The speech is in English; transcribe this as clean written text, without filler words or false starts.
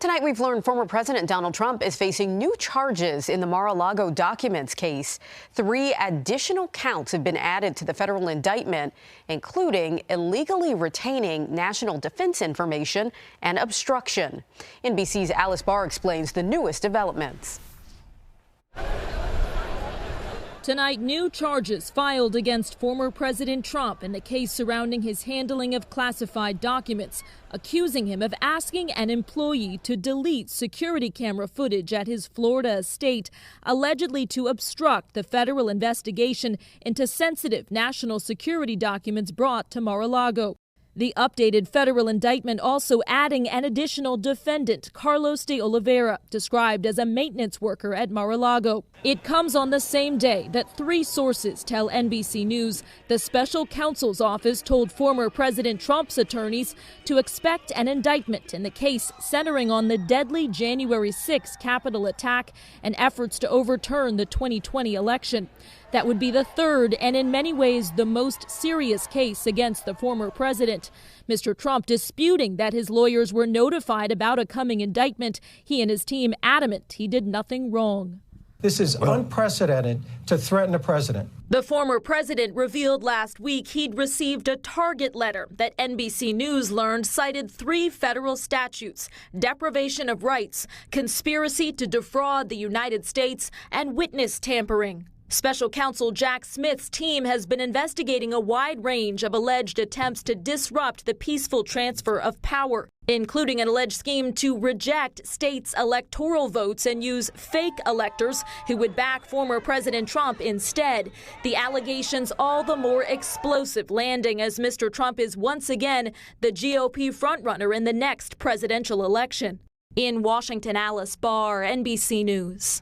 Tonight, we've learned former President Donald Trump is facing new charges in the Mar-a-Lago documents case. 3 additional counts have been added to the federal indictment, including illegally retaining national defense information and obstruction. NBC's Alice Barr explains the newest developments. Tonight, new charges filed against former President Trump in the case surrounding his handling of classified documents, accusing him of asking an employee to delete security camera footage at his Florida estate, allegedly to obstruct the federal investigation into sensitive national security documents brought to Mar-a-Lago. The updated federal indictment also adding an additional defendant, Carlos de Oliveira, described as a maintenance worker at Mar-a-Lago. It comes on the same day that 3 sources tell NBC News the special counsel's office told former President Trump's attorneys to expect an indictment in the case centering on the deadly January 6 Capitol attack and efforts to overturn the 2020 election. That would be the 3rd and in many ways the most serious case against the former president. Mr. Trump disputing that his lawyers were notified about a coming indictment. He and his team adamant he did nothing wrong. This is unprecedented to threaten the president. The former president revealed last week he'd received a target letter that NBC News learned cited 3 federal statutes: deprivation of rights, conspiracy to defraud the United States, and witness tampering. Special counsel Jack Smith's team has been investigating a wide range of alleged attempts to disrupt the peaceful transfer of power, including an alleged scheme to reject states' electoral votes and use fake electors who would back former President Trump instead. The allegations all the more explosive, landing as Mr. Trump is once again the GOP frontrunner in the next presidential election. In Washington, Alice Barr, NBC News.